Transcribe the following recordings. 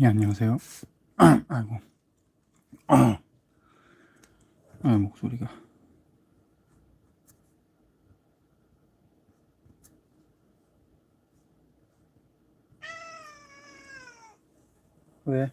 예, 안녕하세요. 아이고, 목소리가. 왜?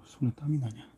손에 땀이 나냐?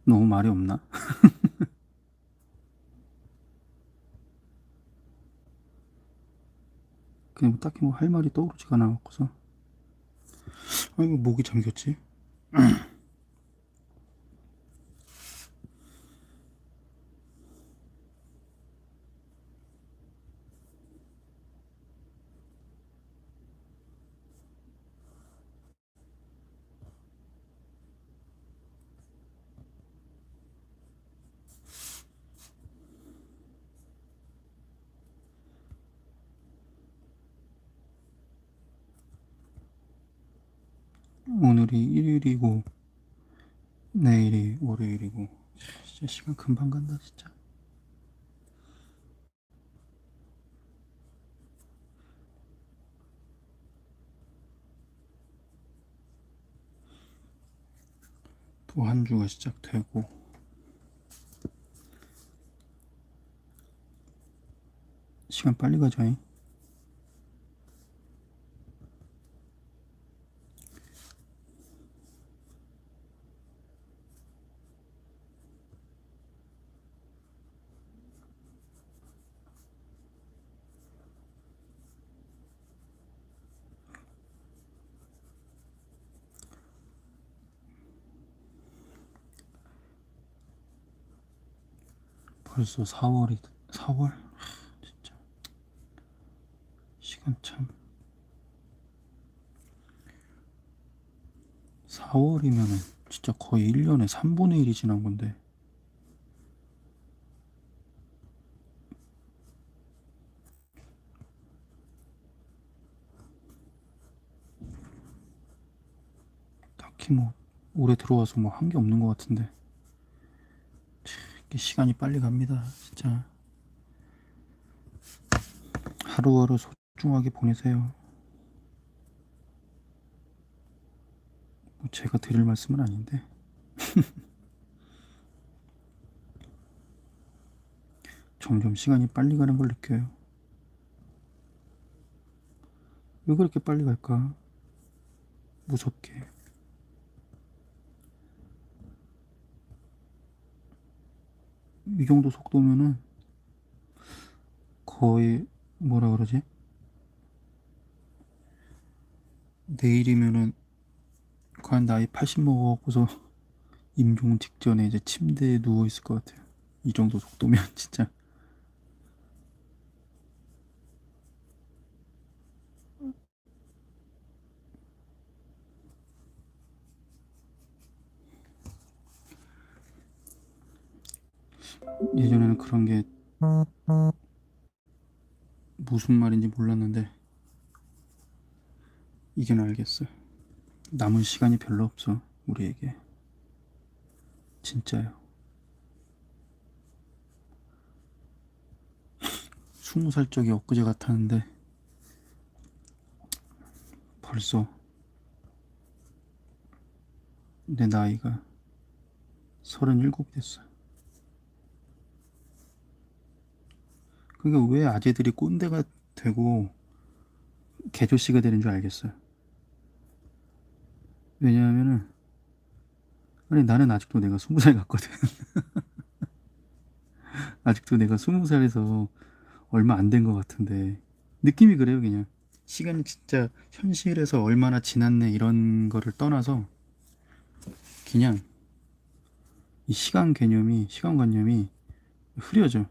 너무 말이 없나? 그냥 뭐 딱히 뭐 할 말이 떠오르지가 않아갖고서. 이거 목이 잠겼지? 오늘이 일요일이고, 내일이 월요일이고, 진짜 시간 금방 간다, 진짜. 또 한 주가 시작되고, 시간 빨리 가자잉. 벌써 4월이 4월? 진짜 시간 참. 4월이면은 진짜 거의 1년에 3분의 1이 지난 건데. 딱히 뭐 올해 들어와서 뭐 한 게 없는 것 같은데. 이게 시간이 빨리 갑니다. 진짜 하루하루 소중하게 보내세요. 뭐 제가 드릴 말씀은 아닌데 점점 시간이 빨리 가는 걸 느껴요. 왜 그렇게 빨리 갈까? 무섭게. 이 정도 속도면은 거의 뭐라 그러지? 내일이면은 거의 나이 80 먹어갖고서 임종 직전에 이제 침대에 누워 있을 것 같아요. 이 정도 속도면 진짜. 예전에는 그런 게 무슨 말인지 몰랐는데 이제는 알겠어요. 남은 시간이 별로 없어 우리에게. 진짜요. 20살 적이 엊그제 같았는데 벌써 내 나이가 37이 됐어. 그러니까 왜 아재들이 꼰대가 되고 개조씨가 되는 줄 알겠어요. 왜냐하면은 아니 나는 아직도 내가 20살 같거든. 아직도 내가 20살에서 얼마 안 된 것 같은데 느낌이 그래요. 그냥 시간이 진짜 현실에서 얼마나 지났네 이런 거를 떠나서 그냥 이 시간관념이 흐려져.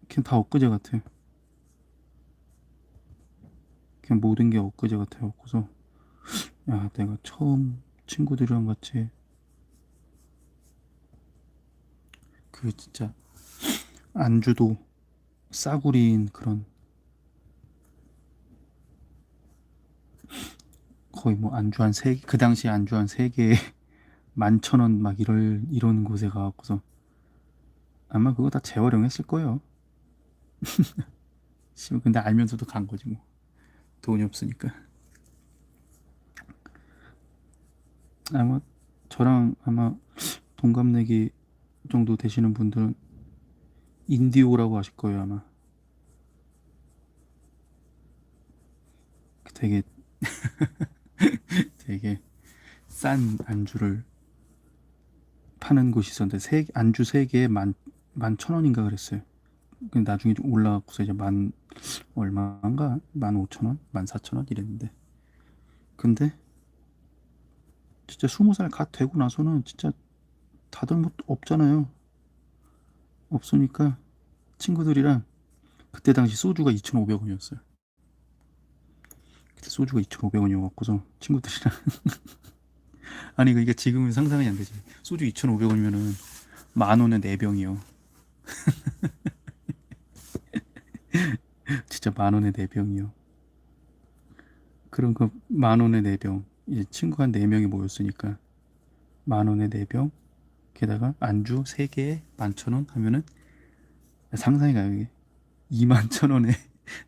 그냥 다 엊그제 같아. 그냥 모든 게 엊그제 같아요. 그래서 야 내가 처음 친구들이랑 같이 그 진짜 안주도 싸구리인 그런 거의 뭐 안주 한 세 개, 그 당시 안주 한 세 개에 11,000원 막 이러는 곳에 가갖고서 아마 그거 다 재활용했을 거예요. 근데 알면서도 간 거지 뭐. 돈이 없으니까. 아마 저랑 아마 동갑내기 정도 되시는 분들은 인디오라고 아실 거예요 아마. 되게 되게 싼 안주를 파는 곳이 있었는데 안주 3개에 11,000원인가 그랬어요. 근데 나중에 좀 올라가고서 이제 얼마인가? 15,000원? 14,000원 이랬는데. 근데 진짜 20살 갓 되고 나서는 진짜 다들 뭐 없잖아요. 없으니까 친구들이랑 그때 당시 소주가 2,500원이었어요. 그때 소주가 2,500원이어갖고서 친구들이랑 아니 이게 지금은 상상이 안 되지. 소주 2,500원이면은 10,000원에 4병이요. 진짜 10,000원에 4병이요. 그럼 그 10,000원에 4병 이제 친구 한 4명이 모였으니까 10,000원에 4병 게다가 안주 3개에 11,000원 하면은 상상이 가요 이게. 21,000원에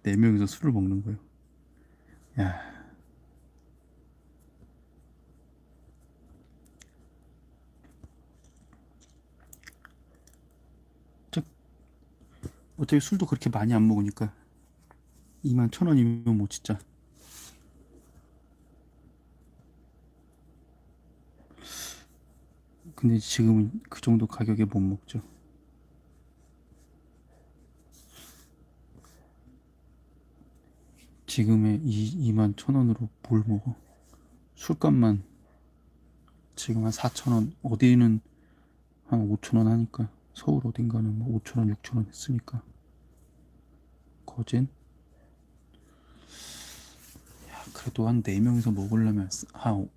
4명이서 술을 먹는 거예요. 야, 어차피 술도 그렇게 많이 안 먹으니까 21,000원이면 뭐 진짜. 근데 지금은 그 정도 가격에 못 먹죠. 지금의 21,000원으로 뭘 먹어? 술값만 지금 한 4,000원, 어디는 한 5,000원 하니까, 서울 어딘가는 뭐 5,000원, 6,000원 했으니까. 거진 그래도 한 4명이서 먹으려면 한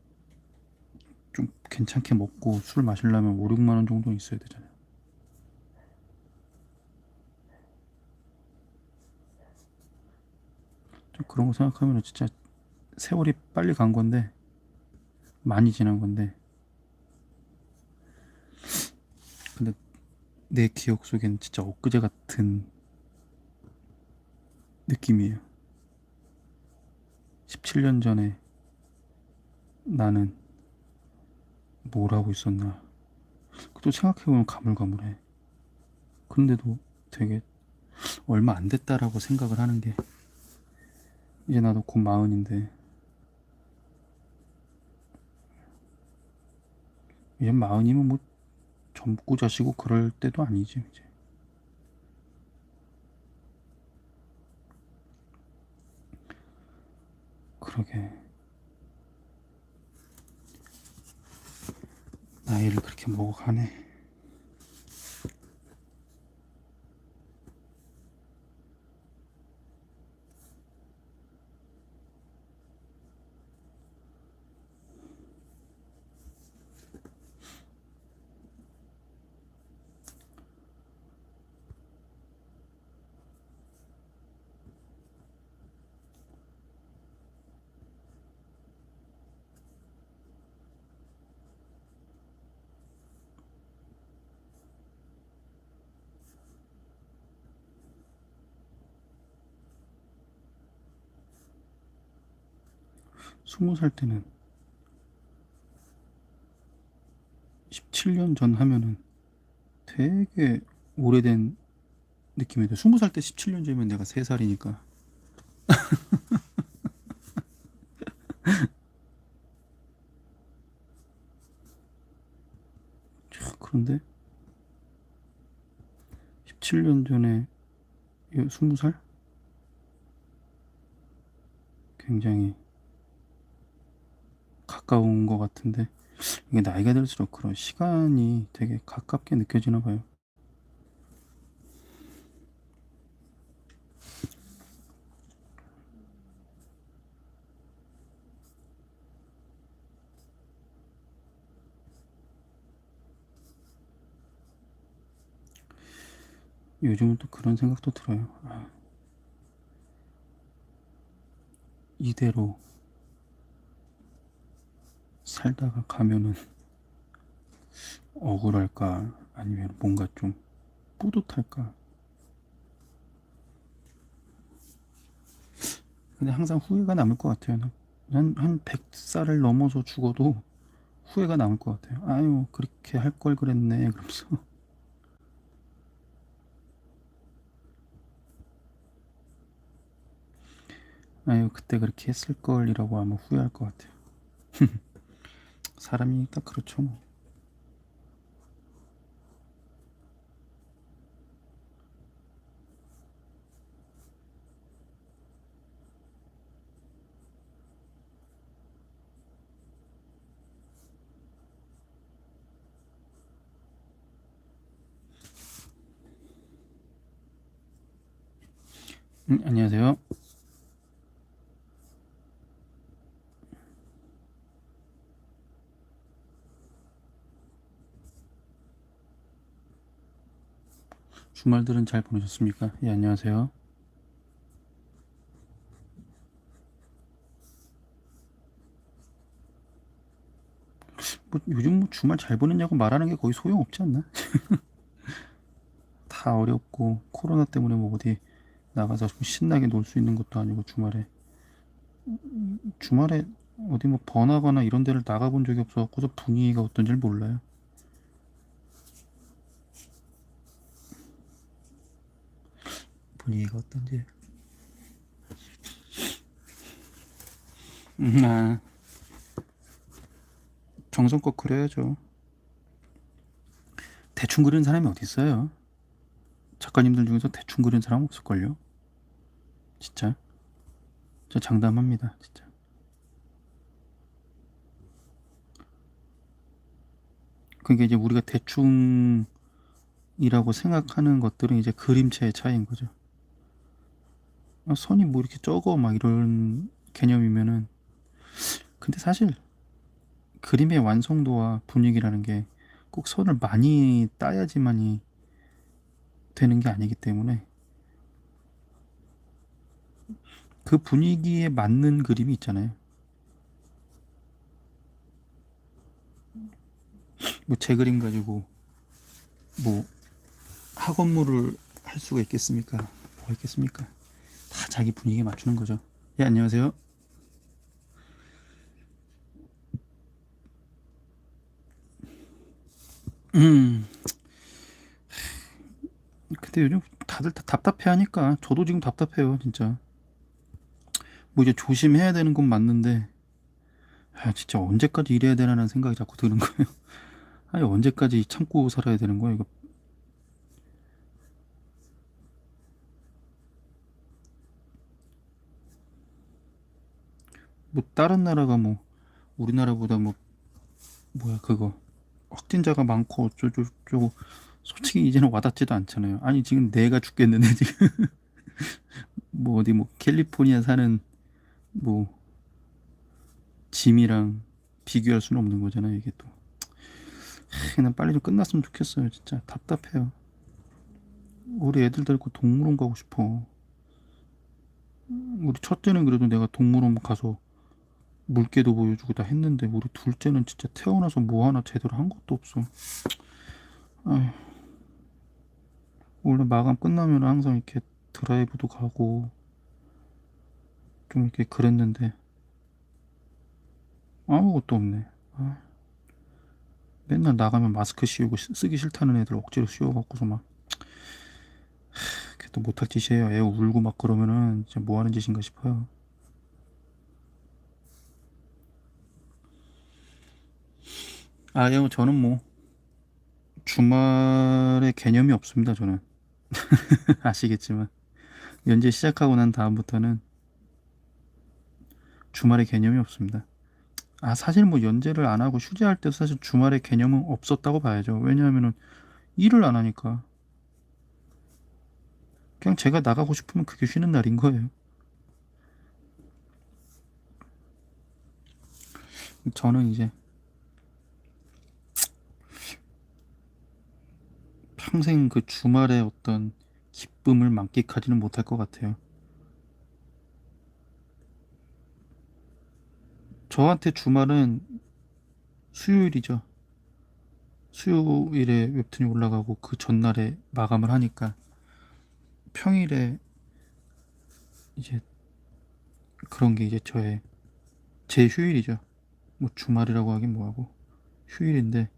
좀 괜찮게 먹고 술 마시려면 5, 6만 원 정도 있어야 되잖아요. 좀 그런 거 생각하면 진짜 세월이 빨리 간 건데, 많이 지난 건데, 근데 내 기억 속엔 진짜 엊그제 같은 느낌이에요. 17년 전에 나는 뭘 하고 있었나. 또 생각해보면 가물가물해. 그런데도 되게 얼마 안 됐다라고 생각을 하는 게, 이제 나도 곧 40인데, 이제 40이면 뭐 젊고 자시고 그럴 때도 아니지 이제. 그러게, 나이를 그렇게 먹어가네. 스무 살 때는 17년 전 하면은 되게 오래된 느낌인데, 20살 때 17년 전이면 내가 3살이니까. 그런데 17년 전에 20살? 굉장히 가까운 것 같은데, 이게 나이가 들수록 그런 시간이 되게 가깝게 느껴지나 봐요. 요즘은 또 그런 생각도 들어요. 이대로 살다가 가면은 억울할까, 아니면 뭔가 좀 뿌듯할까. 근데 항상 후회가 남을 것 같아요. 한 100살을 넘어서 죽어도 후회가 남을 것 같아요. 아유, 그렇게 할 걸 그랬네, 그러면서. 아유, 그때 그렇게 했을 걸이라고 아마 후회할 것 같아요. 사람이 딱 그렇죠, 뭐. 안녕하세요. 주말들은 잘 보내셨습니까? 예, 안녕하세요. 뭐 요즘 뭐 주말 잘 보냈냐고 말하는 게 거의 소용없지 않나? 다 어렵고 코로나 때문에 뭐 어디 나가서 좀 신나게 놀 수 있는 것도 아니고, 주말에 어디 뭐 번화가나 이런 데를 나가본 적이 없어서 분위기가 어떤지 몰라요. 분위기가 어떤지. 아, 정성껏 그려야죠. 대충 그리는 사람이 어디 있어요? 작가님들 중에서 대충 그리는 사람 없을걸요? 진짜. 저 장담합니다, 진짜. 그게 이제 우리가 대충이라고 생각하는 것들은 이제 그림체의 차이인 거죠. 아, 선이 뭐 이렇게 적어 막 이런 개념이면은, 근데 사실 그림의 완성도와 분위기라는 게 꼭 선을 많이 따야지만이 되는 게 아니기 때문에 그 분위기에 맞는 그림이 있잖아요. 뭐 제 그림 가지고 뭐 학원물을 할 수가 있겠습니까? 뭐가 있겠습니까? 다 자기 분위기에 맞추는 거죠. 예, 안녕하세요. 음, 근데 요즘 다들 다 답답해 하니까 저도 지금 답답해요, 진짜. 뭐 이제 조심해야 되는 건 맞는데, 아, 진짜 언제까지 이래야 되나라는 생각이 자꾸 드는 거예요. 아니, 언제까지 참고 살아야 되는 거야, 이거. 뭐, 다른 나라가 뭐, 우리나라보다 뭐, 뭐야, 그거. 확진자가 많고 어쩌고저쩌고. 솔직히 이제는 와닿지도 않잖아요. 아니, 지금 내가 죽겠는데, 지금. 뭐, 어디 뭐, 캘리포니아 사는 뭐, 짐이랑 비교할 수는 없는 거잖아요, 이게 또. 그냥 빨리 좀 끝났으면 좋겠어요, 진짜. 답답해요. 우리 애들 데리고 동물원 가고 싶어. 우리 첫째는 그래도 내가 동물원 가서 물개도 보여주고 다 했는데 우리 둘째는 진짜 태어나서 뭐 하나 제대로 한 것도 없어. 아휴, 원래 마감 끝나면 항상 이렇게 드라이브도 가고 좀 이렇게 그랬는데 아무것도 없네. 아, 맨날 나가면 마스크 씌우고 쓰기 싫다는 애들 억지로 씌워갖고서 막 그게 또 못할 짓이에요. 애 울고 막 그러면은 진짜 뭐 하는 짓인가 싶어요. 아, 예, 저는 뭐 주말에 개념이 없습니다. 저는 아시겠지만 연재 시작하고 난 다음부터는 주말에 개념이 없습니다. 아, 사실 뭐 연재를 안 하고 휴재할 때도 사실 주말에 개념은 없었다고 봐야죠. 왜냐하면은 일을 안 하니까. 그냥 제가 나가고 싶으면 그게 쉬는 날인 거예요. 저는 이제 평생 그 주말에 어떤 기쁨을 만끽하지는 못할 것 같아요. 저한테 주말은 수요일이죠. 수요일에 웹툰이 올라가고 그 전날에 마감을 하니까 평일에 이제 그런 게 이제 제 휴일이죠. 뭐 주말이라고 하긴 뭐하고 휴일인데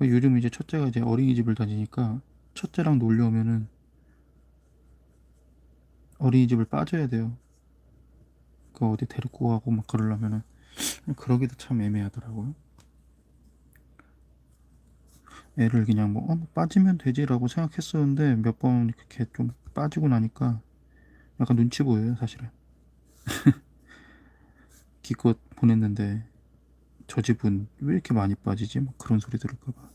요즘 이제 첫째가 이제 어린이집을 다니니까 첫째랑 놀려면은 어린이집을 빠져야 돼요. 그 어디 데리고 가고 막 그러려면은 그러기도 참 애매하더라고요. 애를 그냥 뭐, 뭐 빠지면 되지라고 생각했었는데 몇 번 이렇게 좀 빠지고 나니까 약간 눈치 보여요, 사실은. 기껏 보냈는데 저 집은 왜 이렇게 많이 빠지지? 막 그런 소리 들을까봐.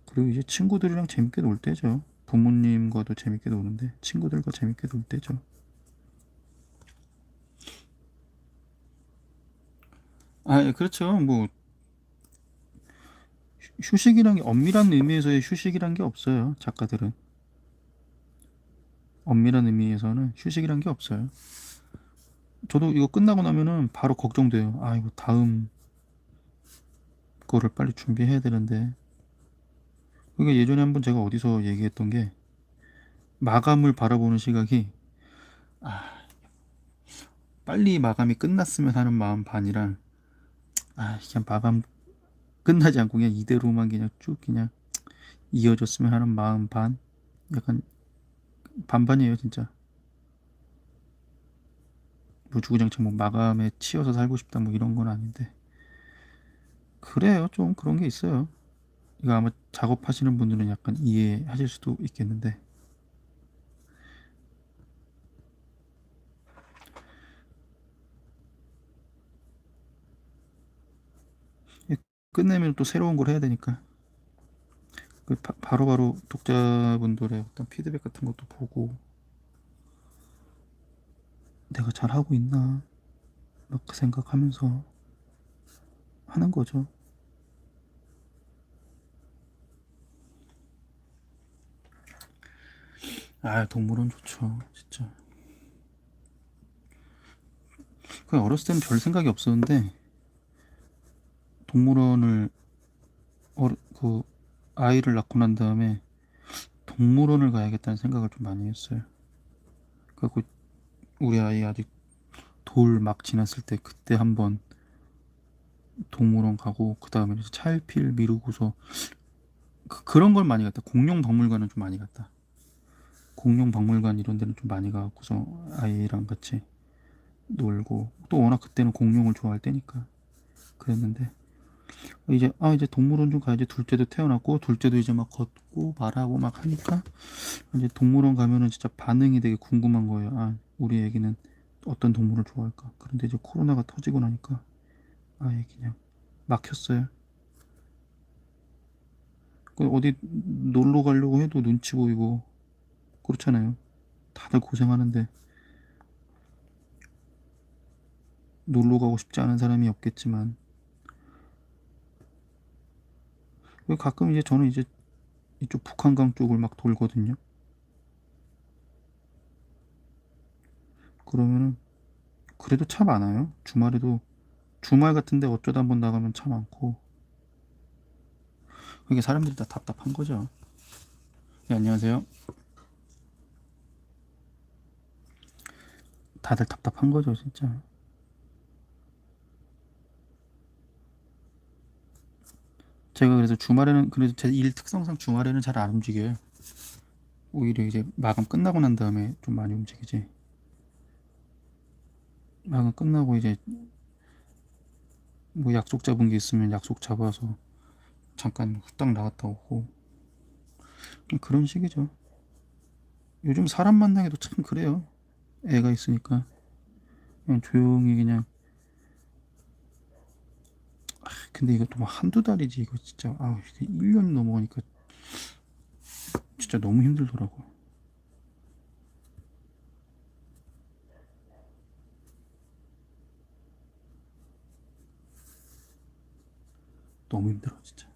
그리고 이제 친구들이랑 재밌게 놀 때죠. 부모님과도 재밌게 노는데 친구들과 재밌게 놀 때죠. 아, 예, 그렇죠. 뭐 휴식이란 게 엄밀한 의미에서의 휴식이란 게 없어요. 작가들은 엄밀한 의미에서는 휴식이란 게 없어요. 저도 이거 끝나고 나면은 바로 걱정돼요. 아, 이거 다음 거를 빨리 준비해야 되는데. 그러니까 예전에 한번 제가 어디서 얘기했던 게 마감을 바라보는 시각이 아, 빨리 마감이 끝났으면 하는 마음 반이랑 아, 그냥 마감 끝나지 않고 그냥 이대로만 그냥 쭉 그냥 이어졌으면 하는 마음 반, 약간 반반이에요 진짜. 무주구장창 뭐 마감에 치여서 살고 싶다 뭐 이런 건 아닌데, 그래요. 좀 그런 게 있어요. 이거 아마 작업하시는 분들은 약간 이해하실 수도 있겠는데, 끝내면 또 새로운 걸 해야 되니까 그 바로바로 독자분들의 어떤 피드백 같은 것도 보고 내가 잘하고 있나 막 그 생각하면서 하는 거죠. 아, 동물원 좋죠 진짜. 그 어렸을 때는 별 생각이 없었는데 동물원을 그 아이를 낳고 난 다음에 동물원을 가야겠다는 생각을 좀 많이 했어요. 그리고 우리 아이 아직 돌 막 지났을 때 그때 한번 동물원 가고, 그 다음에 차일피일 미루고서 그런 걸 많이 갔다. 공룡박물관은 좀 많이 갔다. 공룡박물관 이런 데는 좀 많이 가고서 아이랑 같이 놀고, 또 워낙 그때는 공룡을 좋아할 때니까 그랬는데, 이제 동물원 좀 가야지. 둘째도 태어났고 둘째도 이제 막 걷고 말하고 막 하니까 이제 동물원 가면은 진짜 반응이 되게 궁금한 거예요. 아, 우리 애기는 어떤 동물을 좋아할까. 그런데 이제 코로나가 터지고 나니까 아예 그냥 막혔어요. 어디 놀러 가려고 해도 눈치 보이고 그렇잖아요. 다들 고생하는데 놀러 가고 싶지 않은 사람이 없겠지만, 가끔 이제 저는 이제 이쪽 북한강 쪽을 막 돌거든요. 그러면은 그래도 차 많아요. 주말에도, 주말 같은데 어쩌다 한번 나가면 차 많고, 그게 사람들이 다 답답한 거죠. 네, 안녕하세요. 다들 답답한 거죠 진짜. 제가 그래서 주말에는, 그래도 제 일 특성상 주말에는 잘 안 움직여요. 오히려 이제 마감 끝나고 난 다음에 좀 많이 움직이지. 마감 끝나고 이제 뭐 약속 잡은 게 있으면 약속 잡아서 잠깐 후딱 나갔다 오고 그런 식이죠. 요즘 사람 만나기도 참 그래요. 애가 있으니까 그냥 조용히 그냥. 근데 이것도 뭐 한두 달이지 이거 진짜. 아, 1년 넘어가니까 진짜 너무 힘들더라고. 너무 힘들어 진짜.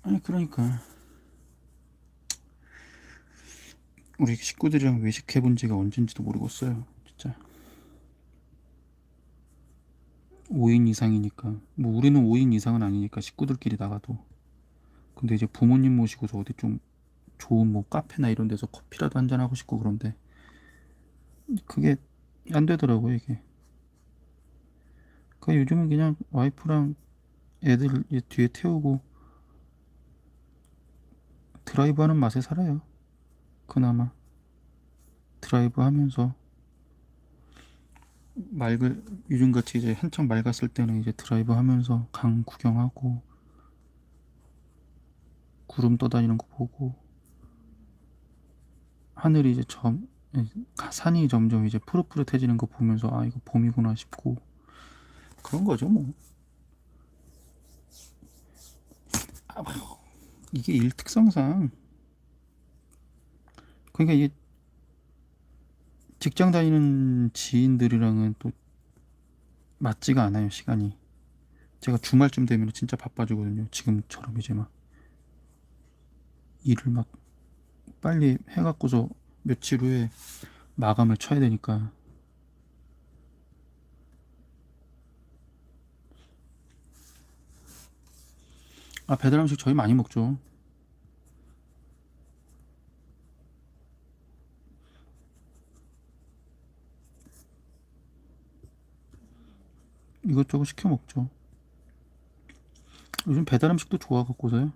아니 그러니까 우리 식구들이랑 외식해 본 지가 언젠지도 모르겠어요 진짜. 5인 이상이니까, 뭐 우리는 5인 이상은 아니니까 식구들끼리 나가도. 근데 이제 부모님 모시고서 어디 좀 좋은 뭐 카페나 이런 데서 커피라도 한잔 하고 싶고 그런데 그게 안 되더라고요 이게. 그 요즘은 그냥 와이프랑 애들 뒤에 태우고 드라이브 하는 맛에 살아요. 그나마 드라이브 하면서 맑을 요즘같이 이제 한창 맑았을 때는 이제 드라이브 하면서 강 구경하고 구름 떠다니는 거 보고, 하늘이 이제 산이 점점 이제 푸릇푸릇해지는 거 보면서 아 이거 봄이구나 싶고 그런 거죠 뭐. 아, 이게 일 특성상, 그러니까 이게 직장 다니는 지인들이랑은 또 맞지가 않아요 시간이. 제가 주말쯤 되면 진짜 바빠지거든요. 지금처럼 이제 막 일을 막 빨리 해갖고서 며칠 후에 마감을 쳐야 되니까. 아, 배달 음식 저희 많이 먹죠. 이것저것 시켜 먹죠. 요즘 배달 음식도 좋아갖고서요.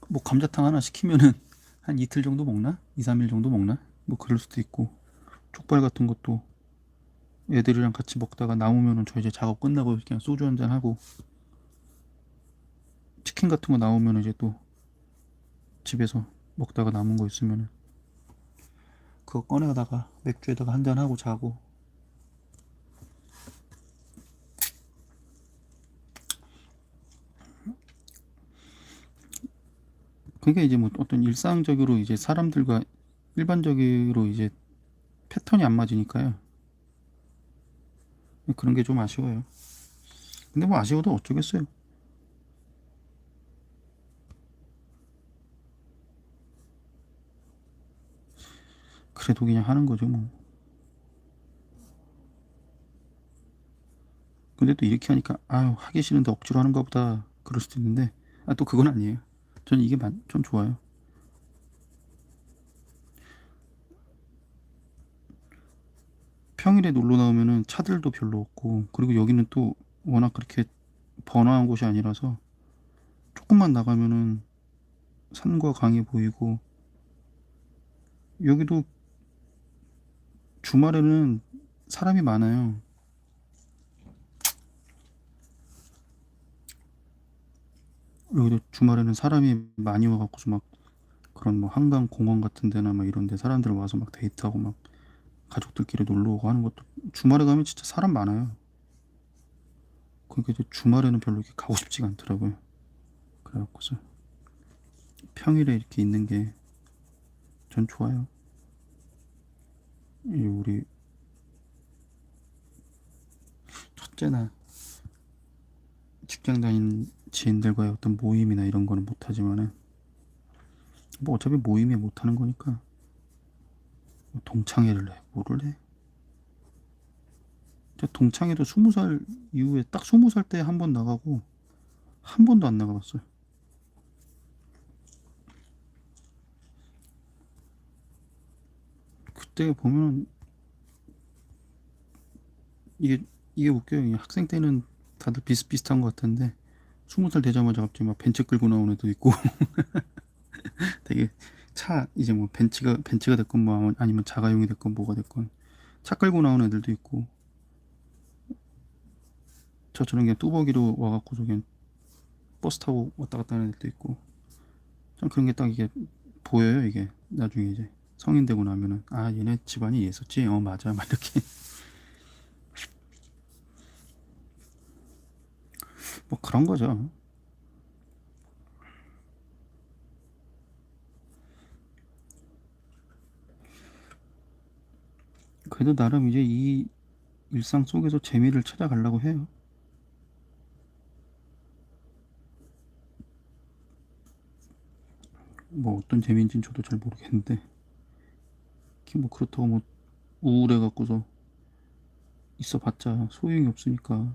뭐 감자탕 하나 시키면은 한 이틀 정도 먹나? 2, 3일 정도 먹나? 뭐 그럴 수도 있고. 족발 같은 것도 애들이랑 같이 먹다가 남으면은 저 이제 작업 끝나고 그냥 소주 한잔 하고, 치킨 같은 거 나오면 이제 또 집에서 먹다가 남은 거 있으면은 그거 꺼내다가 맥주에다가 한잔 하고 자고. 그게 이제 뭐 어떤 일상적으로 이제 사람들과 일반적으로 이제 패턴이 안 맞으니까요. 그런 게 좀 아쉬워요. 근데 뭐 아쉬워도 어쩌겠어요. 그래도 그냥 하는 거죠 뭐. 근데 또 이렇게 하니까 아유 하기 싫은데 억지로 하는가 보다 그럴 수도 있는데, 아, 또 그건 아니에요. 저는 이게 좀 좋아요. 평일에 놀러 나오면은 차들도 별로 없고, 그리고 여기는 또 워낙 그렇게 번화한 곳이 아니라서 조금만 나가면은 산과 강이 보이고, 여기도 주말에는 사람이 많아요. 여기도 주말에는 사람이 많이 와갖고서 막 그런 뭐 한강 공원 같은 데나 막 이런 데 사람들 와서 막 데이트하고 막 가족들끼리 놀러 오고 하는 것도, 주말에 가면 진짜 사람 많아요. 그러니까 이제 주말에는 별로 이렇게 가고 싶지가 않더라고요. 그래갖고서 평일에 이렇게 있는 게 전 좋아요. 이 우리 첫째나 직장 다닌 지인들과의 어떤 모임이나 이런 거는 못하지만은, 뭐 어차피 모임에 못하는 거니까 뭐 동창회를 해 뭐를 해. 저 동창회도 20살 이후에 딱 20살 때 한 번 나가고 한 번도 안 나가봤어요. 그때 보면 이게 이게 웃겨요. 이 학생 때는 다들 비슷비슷한 것 같은데 20살 되자마자 갑자기 막 벤츠 끌고 나온 애도 있고 되게 차 이제 뭐 벤츠가 됐건 뭐 아니면 자가용이 됐건 뭐가 됐건 차 끌고 나온 애들도 있고, 저처럼 그냥 뚜벅이로 와갖고 그냥 버스 타고 왔다 갔다 하는 애들도 있고. 좀 그런 게 딱 이게 보여요. 이게 나중에 이제 성인 되고 나면은 아 얘네 집안이 얘였었지, 어 맞아, 막 이렇게 뭐 그런 거죠. 그래도 나름 이제 이 일상 속에서 재미를 찾아가려고 해요. 뭐 어떤 재미인지는 저도 잘 모르겠는데, 뭐 그렇다고 뭐 우울해 갖고서 있어봤자 소용이 없으니까.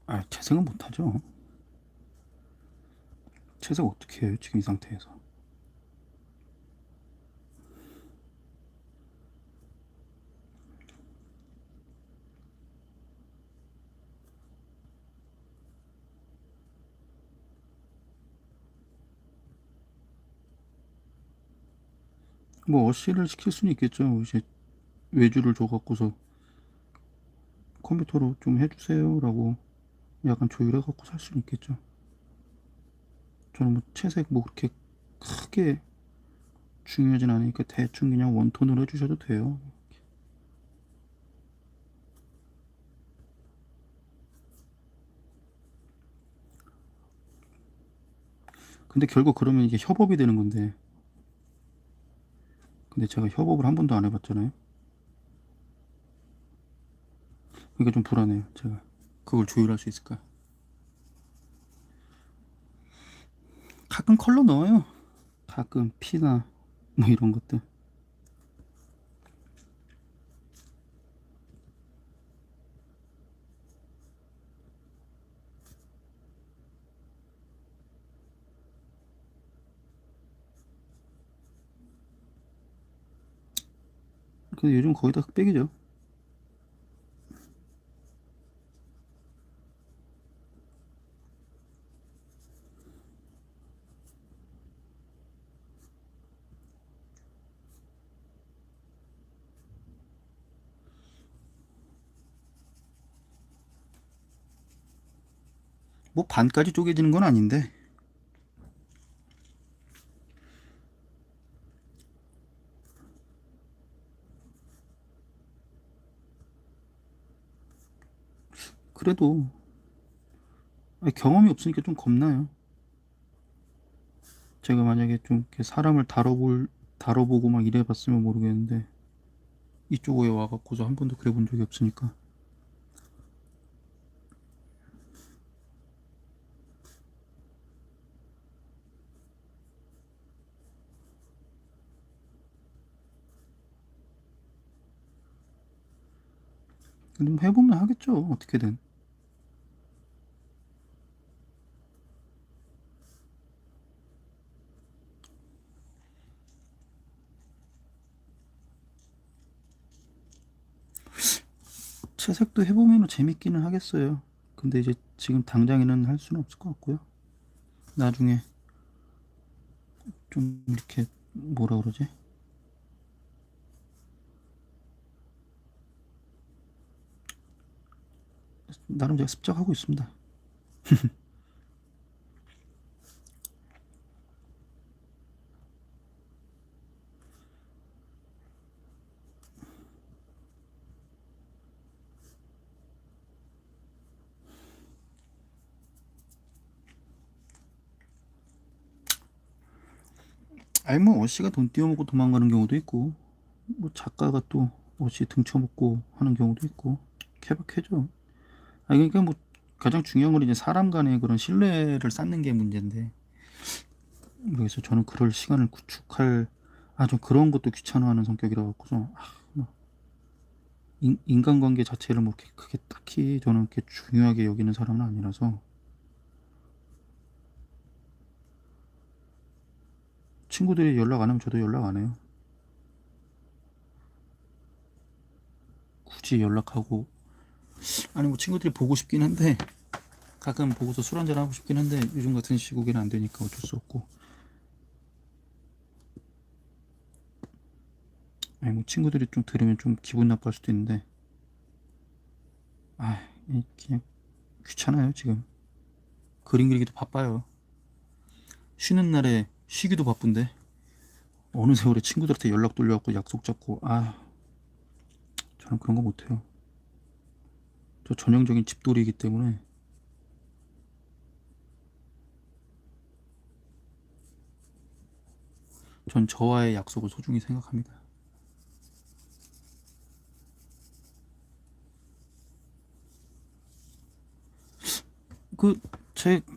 아 재생은 못하죠. 재생 어떻게 해요 지금 이 상태에서. 뭐 어시를 시킬 수는 있겠죠. 이제 외주를 줘갖고서 컴퓨터로 좀 해주세요 라고 약간 조율해갖고 살 수는 있겠죠. 저는 뭐 채색 뭐 그렇게 크게 중요하진 않으니까 대충 그냥 원톤으로 해주셔도 돼요. 근데 결국 그러면 이게 협업이 되는 건데, 근데 제가 협업을 한 번도 안 해봤잖아요. 그게 좀 불안해요. 제가 그걸 조율할 수 있을까? 가끔 컬러 넣어요. 가끔 피나 뭐 이런 것들. 근데 요즘 거의 다 흑백이죠. 뭐 반까지 쪼개지는 건 아닌데, 그래도 경험이 없으니까 좀 겁나요. 제가 만약에 좀 이렇게 사람을 다뤄보고 막 이래봤으면 모르겠는데, 이쪽에 와갖고서 한 번도 그래 본 적이 없으니까. 근데 뭐 해보면 하겠죠, 어떻게든. 채색도 해보면 재밌기는 하겠어요. 근데 이제 지금 당장에는 할 수는 없을 것 같고요. 나중에 좀 이렇게 뭐라 그러지? 나름 제가 습작하고 있습니다. 아니 뭐 어씨가 돈 띄워먹고 도망가는 경우도 있고, 뭐 작가가 또 어씨 등쳐먹고 하는 경우도 있고, 케바케죠. 아니 그러니까 뭐 가장 중요한 건 이제 사람 간의 그런 신뢰를 쌓는 게 문제인데, 그래서 저는 그럴 시간을 구축할, 좀 그런 것도 귀찮아하는 성격이라 갖고서 뭐 인간관계 자체를 뭐 이렇게 크게 딱히 저는 이렇게 중요하게 여기는 사람은 아니라서. 친구들이 연락 안 하면 저도 연락 안 해요. 굳이 연락하고, 아니 뭐 친구들이 보고 싶긴 한데, 가끔 보고서 술 한잔 하고 싶긴 한데 요즘 같은 시국에는 안 되니까 어쩔 수 없고. 아니 뭐 친구들이 좀 들으면 좀 기분 나빠할 수도 있는데, 그냥 귀찮아요 지금. 그림 그리기도 바빠요. 쉬는 날에 쉬기도 바쁜데 어느 세월에 친구들한테 연락 돌려갖고 약속 잡고, 저는 그런 거 못해요. 저 전형적인 집돌이기 때문에. 전 저와의 약속을 소중히 생각합니다.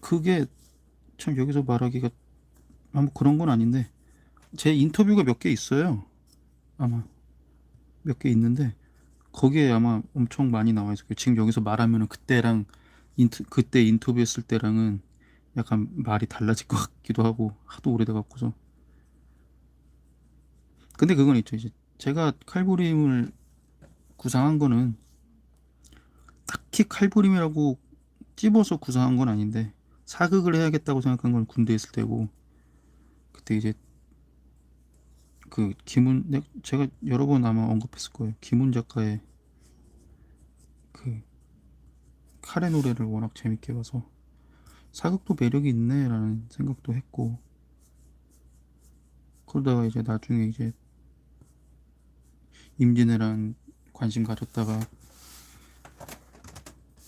그게 참 여기서 말하기가 뭐 그런 건 아닌데, 제 인터뷰가 몇 개 있어요. 아마 몇 개 있는데 거기에 아마 엄청 많이 나와 있어요. 지금 여기서 말하면은 그때 인터뷰했을 때랑은 약간 말이 달라질 것 같기도 하고, 하도 오래돼 갖고서. 근데 그건 있죠. 이제 제가 칼부림을 구상한 거는 딱히 칼부림이라고 찝어서 구상한 건 아닌데, 사극을 해야겠다고 생각한 건 군대에 있을 때고, 그때 이제 제가 여러 번 아마 언급했을 거예요. 김훈 작가의 그 칼의 노래를 워낙 재밌게 봐서 사극도 매력이 있네라는 생각도 했고, 그러다가 이제 나중에 이제 임진왜란 관심 가졌다가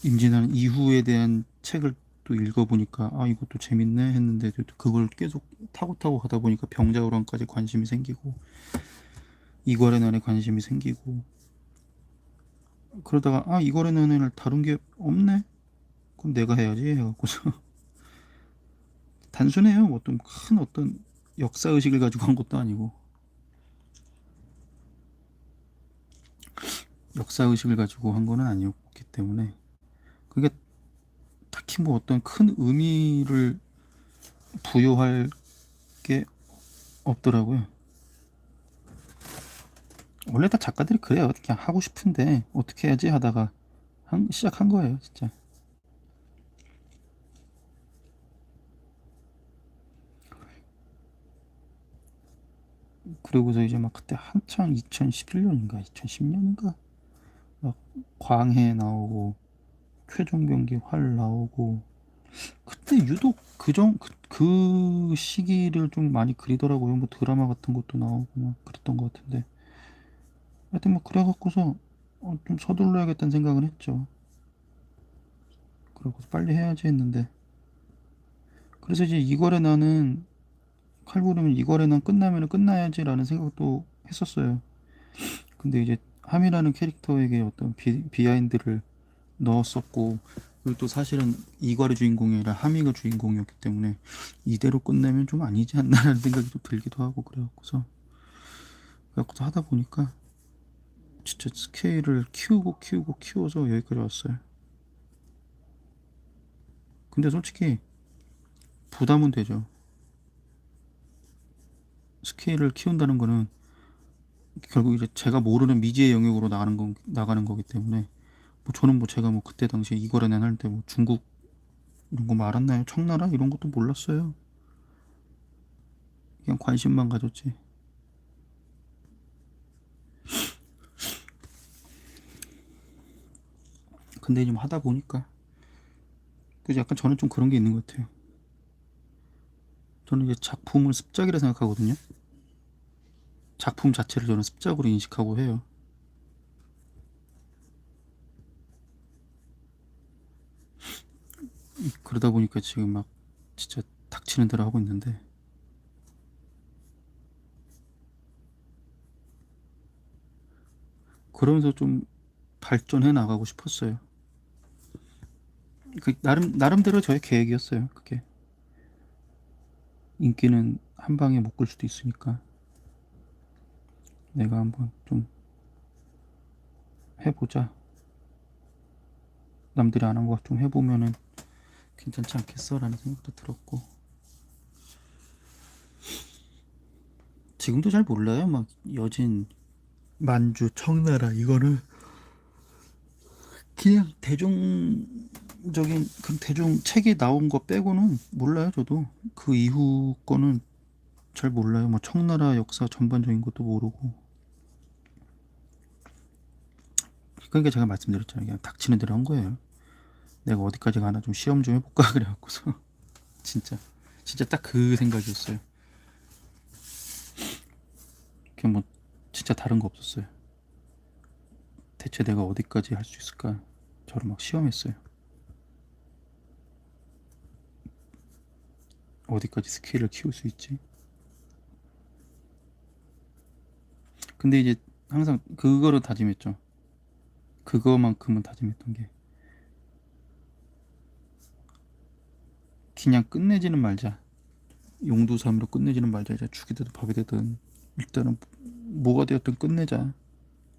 임진왜란 이후에 대한 책을 또 읽어보니까 아 이것도 재밌네 했는데 그걸 계속 타고 가다 보니까 병자호란까지 관심이 생기고 이괄의 난에 관심이 생기고, 그러다가 아 이괄의 난을 다룬 게 없네, 그럼 내가 해야지 해갖고서 단순해요. 어떤 큰 어떤 역사 의식을 가지고 한 것도 아니고, 역사 의식을 가지고 한 거는 아니었기 때문에 그게 딱히 뭐 어떤 큰 의미를 부여할 게 없더라고요. 원래 다 작가들이 그래요. 그냥 하고 싶은데 어떻게 해야지 하다가 시작한 거예요, 진짜. 그러고서 이제 막 그때 한창 2011년인가 2010년인가 막 광해 나오고 최종병기 활 나오고, 그때 유독 그 시기를 좀 많이 그리더라고요. 뭐 드라마 같은 것도 나오고 막 그랬던 것 같은데, 하여튼 뭐 그래갖고서 좀 서둘러야겠다는 생각을 했죠. 그러고서 빨리 해야지 했는데, 그래서 이제 이거래 나는 칼부르면 이거래 난 끝나면은 끝나야지라는 생각도 했었어요. 근데 이제 함이라는 캐릭터에게 어떤 비하인드를 넣었었고, 그리고 또 사실은 이괄의 주인공이 아니라 하미가 주인공이었기 때문에 이대로 끝내면 좀 아니지 않나라는 생각이 좀 들기도 하고, 그래갖고서 하다 보니까 진짜 스케일을 키워서 여기까지 왔어요. 근데 솔직히 부담은 되죠. 스케일을 키운다는 거는 결국 이제 제가 모르는 미지의 영역으로 나가는 거기 때문에, 뭐 저는 뭐 제가 뭐 그때 당시에 이거래난 할 때 뭐 중국 이런 거 뭐 알았나요? 청나라 이런 것도 몰랐어요. 그냥 관심만 가졌지. 근데 좀 하다 보니까 그 약간 저는 좀 그런 게 있는 것 같아요. 저는 이제 작품을 습작이라 생각하거든요. 작품 자체를 저는 습작으로 인식하고 해요. 그러다 보니까 지금 막 진짜 닥치는 대로 하고 있는데, 그러면서 좀 발전해 나가고 싶었어요. 그 나름대로 저의 계획이었어요. 그게 인기는 한 방에 못 끌 수도 있으니까 내가 한번 좀 해보자. 남들이 안 한 거 좀 해보면은 괜찮지 않겠어라는 생각도 들었고, 지금도 잘 몰라요. 막 여진, 만주, 청나라 이거는 그냥 대중적인 그 대중 책에 나온 거 빼고는 몰라요. 저도 그 이후 거는 잘 몰라요. 뭐 청나라 역사 전반적인 것도 모르고. 그러니까 제가 말씀드렸잖아요. 그냥 닥치는 대로 한 거예요. 내가 어디까지 가나 좀 시험 좀 해볼까 그래갖고서 진짜 진짜 딱 그 생각이었어요. 그냥 뭐 진짜 다른 거 없었어요. 대체 내가 어디까지 할 수 있을까? 저를 막 시험했어요. 어디까지 스케일을 키울 수 있지? 근데 이제 항상 그거를 다짐했죠. 그거만큼은 다짐했던 게 그냥 끝내지는 말자. 용두삼이로 끝내지는 말자. 이제 죽이 되든 밥이 되든 일단은 뭐가 되었든 끝내자.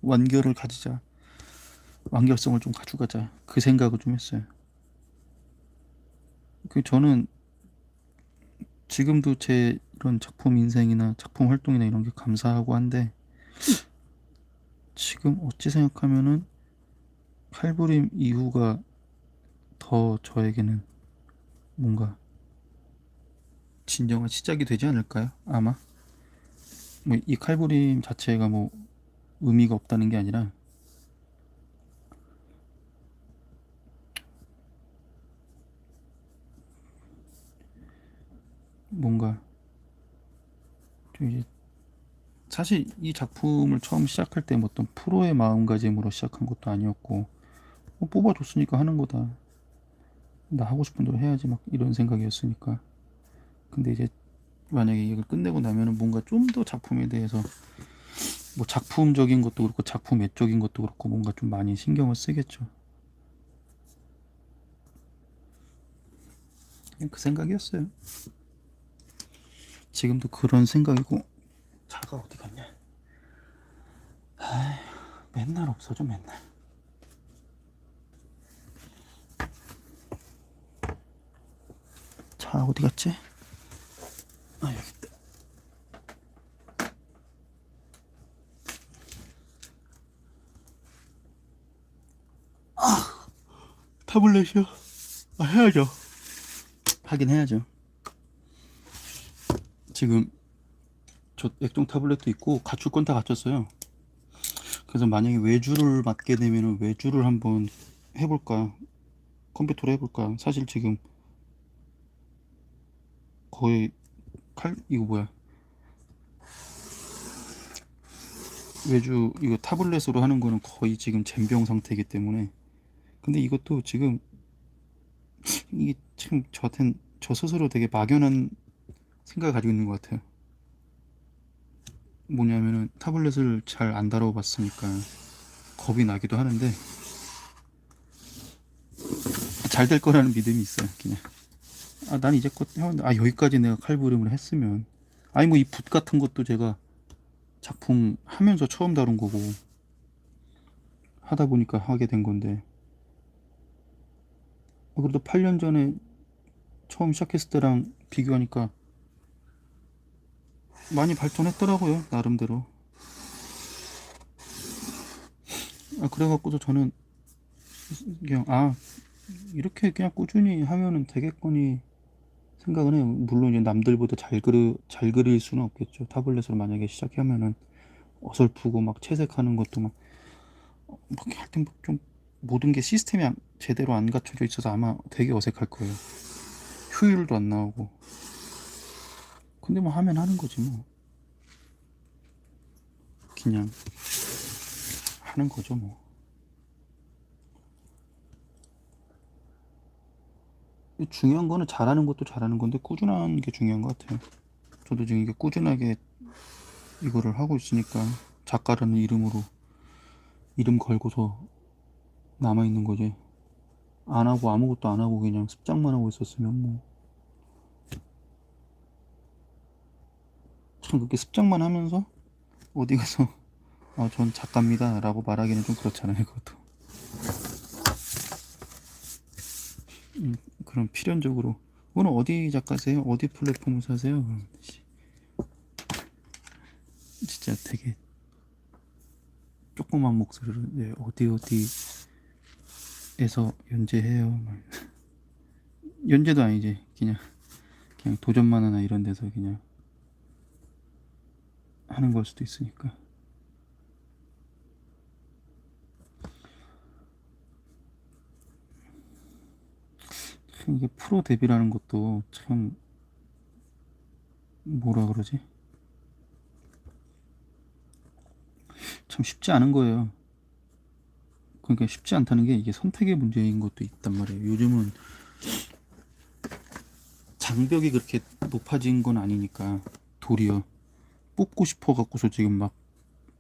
완결을 가지자. 완결성을 좀 가져가자. 그 생각을 좀 했어요. 그 저는 지금도 제 이런 작품 인생이나 작품 활동이나 이런 게 감사하고 한데, 지금 어찌 생각하면은 칼부림 이후가 더 저에게는 뭔가 진정한 시작이 되지 않을까요? 아마 뭐 이 칼부림 자체가 뭐 의미가 없다는 게 아니라, 뭔가 좀 이제 사실 이 작품을 처음 시작할 때 뭐 어떤 프로의 마음가짐으로 시작한 것도 아니었고 뽑아줬으니까 하는 거다. 나 하고 싶은 대로 해야지 막 이런 생각이었으니까. 근데 이제 만약에 이걸 끝내고 나면은 뭔가 좀 더 작품에 대해서 뭐 작품적인 것도 그렇고 작품 외적인 것도 그렇고 뭔가 좀 많이 신경을 쓰겠죠. 그냥 그 생각이었어요. 지금도 그런 생각이고. 차가 어디 갔냐? 맨날 없어져 맨날. 차 어디 갔지? 아 여기 있다. 타블렛이요? 아 해야죠. 하긴 해야죠. 지금 저 액정 타블렛도 있고 갖출 건 다 갖췄어요. 그래서 만약에 외주를 맡게 되면은 외주를 한번 해볼까, 컴퓨터로 해볼까. 사실 지금 거의 칼 이거 뭐야, 외주 이거 타블렛으로 하는 거는 거의 지금 젬병 상태이기 때문에. 근데 이것도 지금 이게 참 저한텐 저 스스로 되게 막연한 생각을 가지고 있는 것 같아요. 뭐냐면은 타블렛을 잘 안 다뤄봤으니까 겁이 나기도 하는데 잘 될 거라는 믿음이 있어요. 그냥 난 이제껏 해왔는데 여기까지 내가 칼부림을 했으면, 아니 뭐 이 붓 같은 것도 제가 작품 하면서 처음 다룬 거고 하다 보니까 하게 된 건데, 그래도 8년 전에 처음 시작했을 때랑 비교하니까 많이 발전했더라고요 나름대로. 그래갖고서 저는 그냥 이렇게 그냥 꾸준히 하면은 되겠거니 생각은 해요. 물론 이제 남들보다 잘 그릴 수는 없겠죠. 타블렛으로 만약에 시작하면은 어설프고 막 채색하는 것도 막 하여튼 좀 모든 게 시스템이 제대로 안 갖춰져 있어서 아마 되게 어색할 거예요. 효율도 안 나오고. 근데 뭐 하면 하는 거지 뭐. 그냥 하는 거죠 뭐. 중요한 거는 잘하는 것도 잘하는 건데 꾸준한 게 중요한 것 같아요. 저도 지금 이게 꾸준하게 이거를 하고 있으니까 작가라는 이름으로 이름 걸고서 남아 있는 거지. 안 하고 아무것도 안 하고 그냥 습작만 하고 있었으면 뭐 참 그렇게 습작만 하면서 어디 가서 전 작가입니다 라고 말하기는 좀 그렇잖아요. 그것도 그럼 필연적으로 오늘 어디 작가세요? 어디 플랫폼을 사세요? 진짜 되게 조그만 목소리로 어디에서 연재해요. 연재도 아니지, 그냥 도전만 하나 이런 데서 그냥 하는 걸 수도 있으니까. 참 이게 프로 데뷔라는 것도 참 뭐라 그러지? 참 쉽지 않은 거예요. 그러니까 쉽지 않다는 게 이게 선택의 문제인 것도 있단 말이에요. 요즘은 장벽이 그렇게 높아진 건 아니니까 도리어 뽑고 싶어 갖고서 지금 막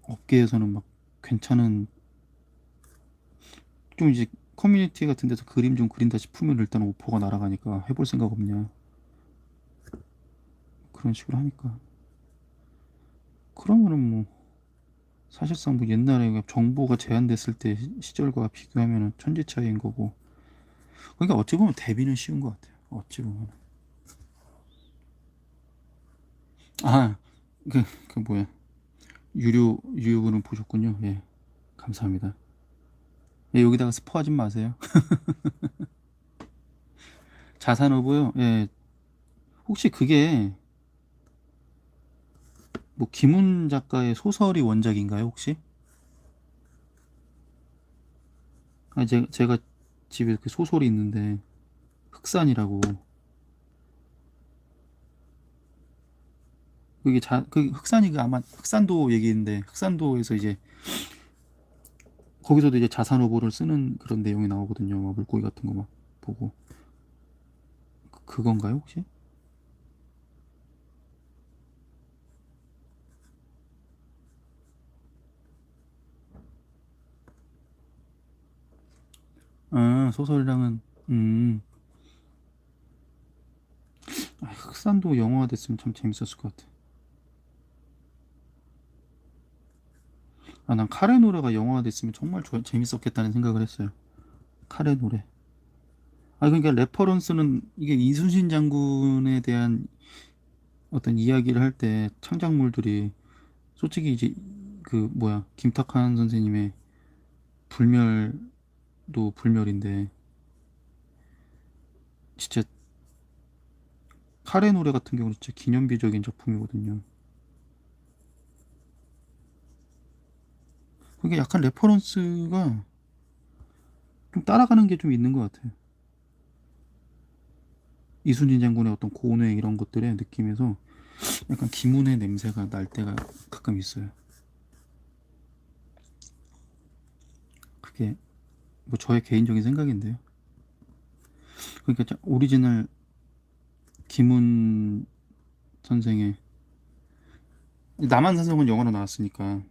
업계에서는 막 괜찮은 좀 이제 커뮤니티 같은 데서 그림 좀 그린다 싶으면 일단 오퍼가 날아가니까 해볼 생각 없냐 그런 식으로 하니까. 그러면은 뭐 사실상 뭐 옛날에 정보가 제한됐을 때 시절과 비교하면은 천지 차이인 거고. 그러니까 어찌 보면 데뷔는 쉬운 것 같아요. 어찌 보면. 아, 그 뭐야, 유료분은 보셨군요. 예, 감사합니다. 예, 여기다가 스포하지 마세요. 자산어고요. 예, 혹시 그게 뭐 김훈 작가의 소설이 원작인가요 혹시? 제가 집에 그 소설이 있는데 흑산이라고. 그게 그 흑산이 그 아마 흑산도 얘기인데 흑산도에서 이제 거기서도 이제 자산 오보를 쓰는 그런 내용이 나오거든요. 막 물고기 같은 거 막 보고 그건가요 혹시? 아 소설이랑은 음 흑산도 영화가 됐으면 참 재밌었을 것 같아. 아 난 카레 노래가 영화가 됐으면 정말 재밌었겠다는 생각을 했어요. 카레 노래. 아 그러니까 레퍼런스는 이게 이순신 장군에 대한 어떤 이야기를 할 때 창작물들이 솔직히 이제 그 뭐야 김탁한 선생님의 불멸도 불멸인데 진짜 카레 노래 같은 경우는 진짜 기념비적인 작품이거든요. 그게 약간 레퍼런스가 좀 따라가는 게 좀 있는 것 같아요. 이순신 장군의 어떤 고뇌 이런 것들의 느낌에서 약간 김훈의 냄새가 날 때가 가끔 있어요. 그게 뭐 저의 개인적인 생각인데요. 그러니까 오리지널 김훈 선생의 남한산성은 영화로 나왔으니까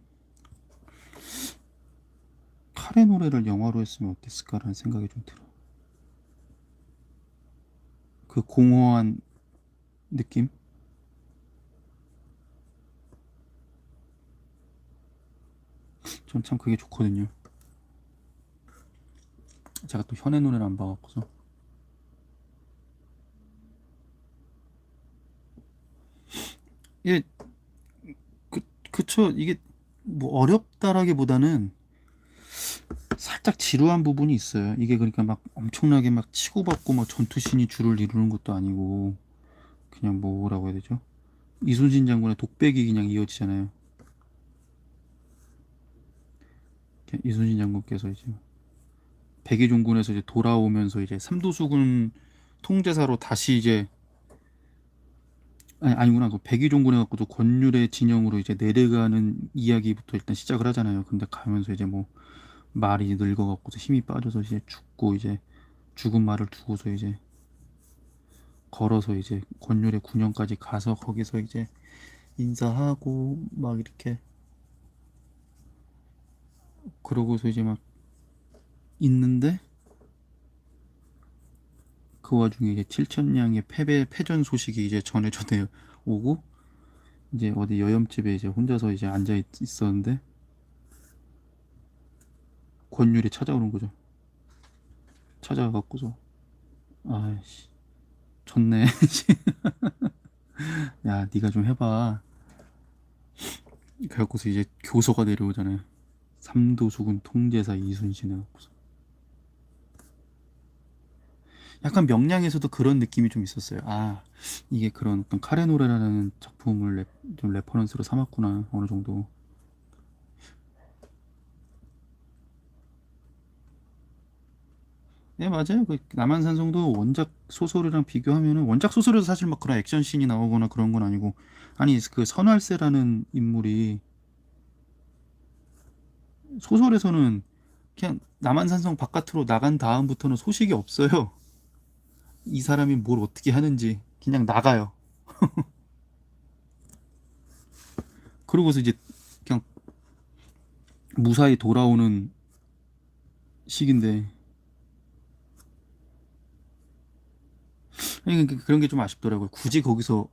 카레 노래를 영화로 했으면 어땠을까라는 생각이 좀 들어. 그 공허한 느낌? 전 참 그게 좋거든요. 제가 또 현의 노래를 안 봐갖고서. 이게 그 그쵸 이게 뭐 어렵다라기보다는 살짝 지루한 부분이 있어요. 이게 그러니까 막 엄청나게 막 치고받고 막 전투신이 주를 이루는 것도 아니고 그냥 뭐라고 해야 되죠? 이순신 장군의 독백이 그냥 이어지잖아요. 이순신 장군께서 이제 백의종군에서 이제 돌아오면서 이제 삼도수군 통제사로 다시 이제 아니구나 그 백의종군에 갖고도 권율의 진영으로 이제 내려가는 이야기부터 일단 시작을 하잖아요. 근데 가면서 이제 뭐 말이 늙어갖고서 힘이 빠져서 이제 죽고 이제 죽은 말을 두고서 이제 걸어서 이제 권율의 군영까지 가서 거기서 이제 인사하고 막 이렇게 그러고서 이제 막 있는데 그 와중에 이제 칠천량의 패전 소식이 이제 전해져 오고 이제 어디 여염집에 이제 혼자서 이제 있었는데 권율이 찾아오는 거죠. 찾아와갖고서 아이씨 졌네. 야 네가 좀 해봐. 그래갖고서 이제 교서가 내려오잖아요. 삼도수군 통제사 이순신에 갖고서 약간 명량에서도 그런 느낌이 좀 있었어요. 아 이게 그런 어떤 카레노레라는 작품을 좀 레퍼런스로 삼았구나 어느 정도. 네 맞아요. 그 남한산성도 원작 소설이랑 비교하면은 원작 소설에도 사실 막 그런 액션씬이 나오거나 그런 건 아니고 아니 그 선활세라는 인물이 소설에서는 그냥 남한산성 바깥으로 나간 다음부터는 소식이 없어요. 이 사람이 뭘 어떻게 하는지 그냥 나가요. 그러고서 이제 그냥 무사히 돌아오는 식인데 그러니까 그런 게 좀 아쉽더라고요. 굳이 거기서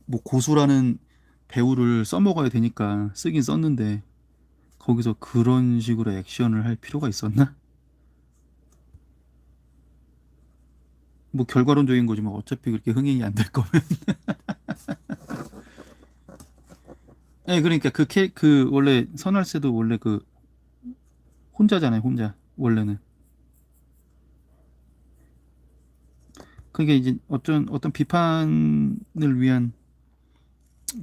뭐 고수라는 배우를 써먹어야 되니까 쓰긴 썼는데 거기서 그런 식으로 액션을 할 필요가 있었나? 뭐 결과론적인 거지만 어차피 그렇게 흥행이 안 될 거면. 네, 그러니까 그 원래 선할세도 원래 그 혼자잖아요, 혼자 원래는. 그게 이제 어떤 비판을 위한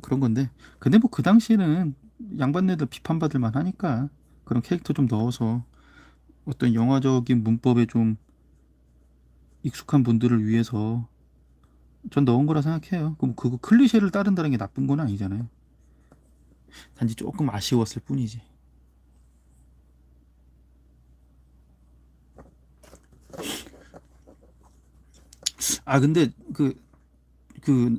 그런 건데, 근데 뭐 그 당시에는 양반네들 비판받을 만하니까 그런 캐릭터 좀 넣어서 어떤 영화적인 문법에 좀 익숙한 분들을 위해서 전 넣은 거라 생각해요. 그럼 그거 클리셰를 따른다는 게 나쁜 건 아니잖아요. 단지 조금 아쉬웠을 뿐이지. 아 근데 그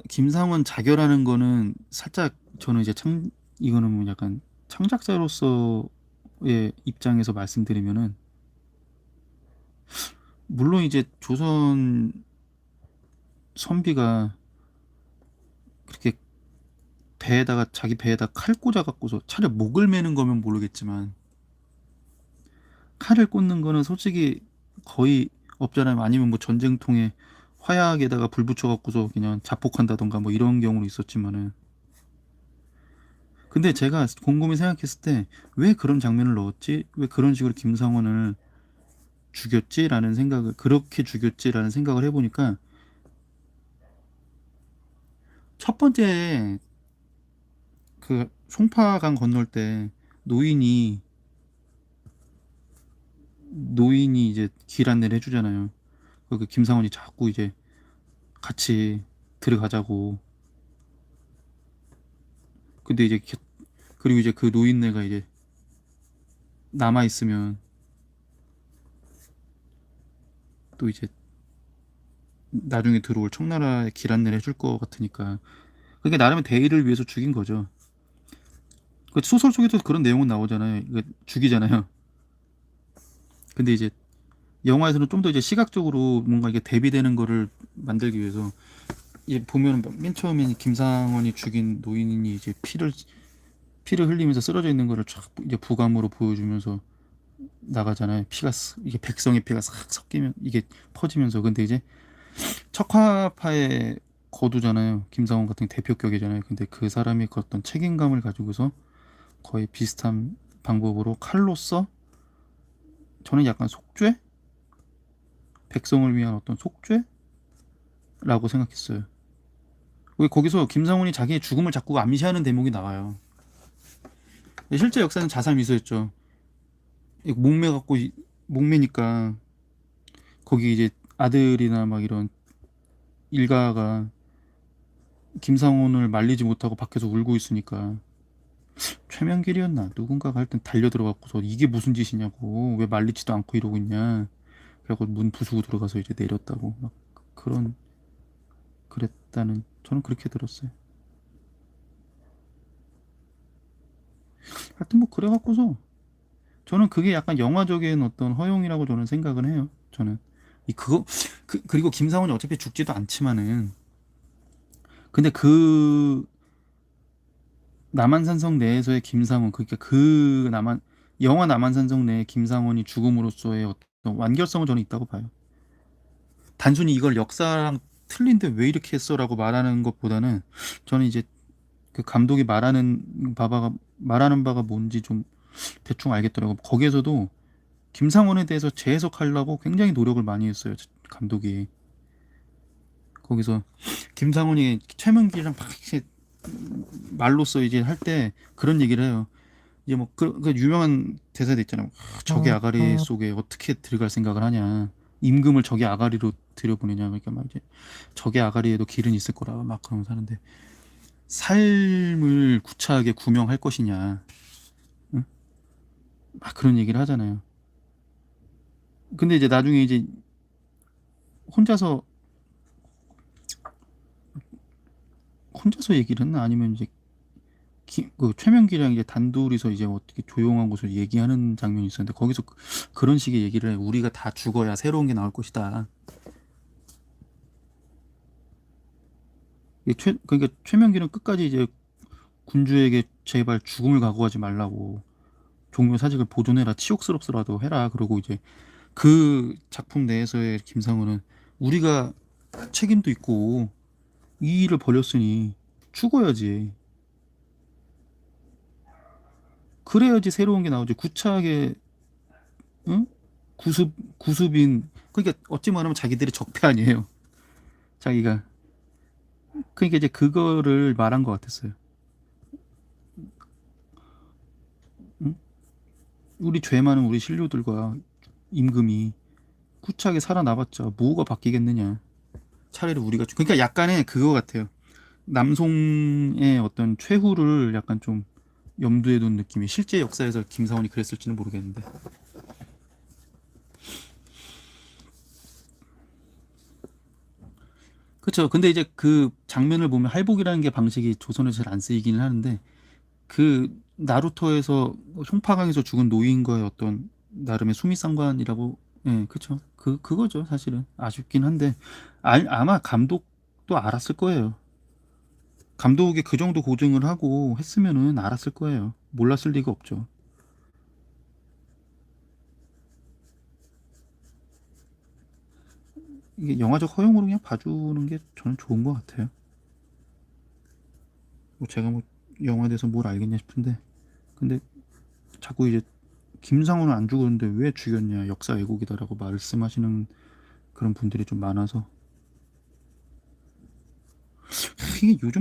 김상원 자결하는 거는 살짝 저는 이제 이거는 뭐 약간 창작자로서의 입장에서 말씀드리면은, 물론 이제 조선 선비가 그렇게 배에다가 자기 배에다 칼 꽂아 갖고서 차라리 목을 매는 거면 모르겠지만 칼을 꽂는 거는 솔직히 거의 없잖아요. 아니면 뭐 전쟁통에 화약에다가 불 붙여 갖고서 그냥 자폭한다던가 뭐 이런 경우는 있었지만은, 근데 제가 곰곰이 생각했을 때 왜 그런 장면을 넣었지? 왜 그런 식으로 김상원을 죽였지라는 생각을, 그렇게 죽였지라는 생각을 해보니까, 첫 번째 그 송파강 건널 때 노인이 노인이 이제 길 안내를 해주잖아요. 그 김상원이 자꾸 이제 같이 들어가자고. 근데 이제 그리고 이제 그 노인네가 이제 남아 있으면 또 이제 나중에 들어올 청나라에 길 안내를 해줄 것 같으니까, 그러니까 나름의 대의를 위해서 죽인 거죠. 그 소설 속에도 그런 내용은 나오잖아요. 이거 죽이잖아요. 근데 이제 영화에서는 좀 더 이제 시각적으로 뭔가 이게 대비되는 거를 만들기 위해서, 이제 보면 맨 처음에 김상원이 죽인 노인이 이제 피를 흘리면서 쓰러져 있는 거를 쫙 이제 부감으로 보여주면서 나가잖아요. 이게 백성의 피가 싹 섞이면 이게 퍼지면서. 근데 이제 척화파의 거두잖아요. 김상원 같은 대표격이잖아요. 근데 그 사람이 그 어떤 책임감을 가지고서 거의 비슷한 방법으로 칼로써, 저는 약간 속죄? 백성을 위한 어떤 속죄라고 생각했어요. 왜 거기서 김상훈이 자기의 죽음을 자꾸 암시하는 대목이 나와요. 실제 역사는 자살 미수였죠. 목매 갖고 목매니까 거기 이제 아들이나 막 이런 일가가 김상훈을 말리지 못하고 밖에서 울고 있으니까 최명길이었나 누군가가 하여튼 달려 들어갔고서 이게 무슨 짓이냐고, 왜 말리지도 않고 이러고 있냐, 그래갖고 문 부수고 들어가서 이제 내렸다고 막 그런, 그랬다는, 저는 그렇게 들었어요. 하여튼 뭐 그래갖고서 저는 그게 약간 영화적인 어떤 허용이라고 저는 생각을 해요. 저는 이 그거 그리고 김상훈이 어차피 죽지도 않지만은, 근데 그 남한산성 내에서의 김상훈, 그러니까 그 영화 남한산성 내에 김상훈이 죽음으로써의 어떤 완결성은 저는 있다고 봐요. 단순히 이걸 역사랑 틀린데 왜 이렇게 했어라고 말하는 것보다는, 저는 이제 그 감독이 말하는 바가 뭔지 좀 대충 알겠더라고. 거기에서도 김상원에 대해서 재해석하려고 굉장히 노력을 많이 했어요. 감독이. 거기서 김상원이 최명기랑 막 이렇게 말로써 이제 할 때 그런 얘기를 해요. 이제 뭐 그 유명한 대사도 있잖아요. 적의 아가리 속에 어떻게 들어갈 생각을 하냐. 임금을 적의 아가리로 들여보내냐. 그러니까 막 이제 적의 아가리에도 길은 있을 거라 막 그러면서 하는데, 삶을 구차하게 구명할 것이냐. 응? 막 그런 얘기를 하잖아요. 근데 이제 나중에 이제 혼자서 혼자서 얘기를 했나, 아니면 이제 그 최명기랑 이제 단둘이서 이제 어떻게 조용한 곳을 얘기하는 장면이 있었는데, 거기서 그런 식의 얘기를 해. 우리가 다 죽어야 새로운 게 나올 것이다. 그러니까 최명기는 끝까지 이제 군주에게 제발 죽음을 각오하지 말라고, 종묘 사직을 보존해라, 치욕스럽더라도 해라. 그러고 이제 그 작품 내에서의 김상우는, 우리가 책임도 있고 이 일을 벌였으니 죽어야지. 그래야지 새로운 게 나오지. 구차하게, 응? 구습인, 그러니까 어찌 말하면 자기들의 적폐 아니에요. 자기가. 그러니까 이제 그거를 말한 것 같았어요. 응? 우리 죄 많은 우리 신료들과 임금이 구차하게 살아나봤자 뭐가 바뀌겠느냐. 차라리 우리가 그러니까 약간의 그거 같아요. 남송의 어떤 최후를 약간 좀 염두에 둔 느낌이 실제 역사에서 김사원이 그랬을지는 모르겠는데. 그쵸. 근데 이제 그 장면을 보면 할복이라는 게 방식이 조선에서 잘 안 쓰이기는 하는데 그 나루토에서 송파강에서 죽은 노인과의 어떤 나름의 수미상관이라고. 예, 그쵸. 그거죠 사실은. 아쉽긴 한데 아마 감독도 알았을 거예요. 감독이 그 정도 고증을 하고 했으면은 알았을 거예요. 몰랐을 리가 없죠. 이게 영화적 허용으로 그냥 봐주는 게 저는 좋은 것 같아요. 뭐 제가 뭐 영화에 대해서 뭘 알겠냐 싶은데 근데 자꾸 이제 김상훈은 안 죽었는데 왜 죽였냐 역사 왜곡이다라고 말씀하시는 그런 분들이 좀 많아서 이게 요즘